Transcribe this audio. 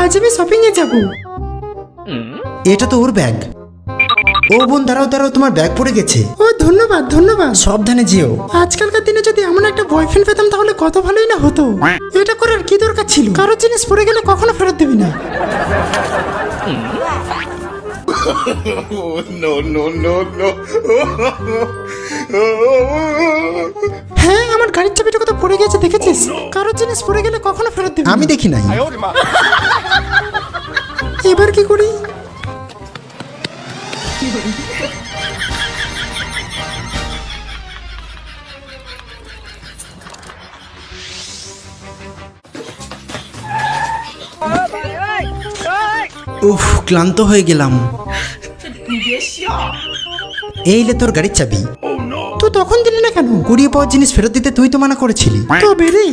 আজ আমি শপিং এ যাব। এটা তো ওর ব্যাগ। ও বোন, দাঁড়াও দাঁড়াও, তোমার ব্যাগ পড়ে গেছে। ও ধন্যবাদ ধন্যবাদ। সাবধানে যেও। আজকালকার দিনে যদি এমন একটা বয়ফ্রেন্ড পেতাম তাহলে কত ভালোই না হতো। এটা করার কি দরকার ছিল? কারোর জিনিস পড়ে গেলে কখনো ফেরত দিবি না। হ্যাঁ, আমার গাড়ির চাবিটা কোথাও পড়ে গেছে দেখেছিস? কারোর জিনিস পড়ে গেলে কখনো ফেরত দিবি না। আমি দেখি নাই। এবার কি করি? উফ, ক্লান্ত হয়ে গেলাম। এই লে তোর গাড়ির চাবি। তুই তখন দিলি না কেন? কুড়িয়ে পাওয়ার জিনিস ফেরত দিতে তুই তো মানা করেছিলি। তো বেরে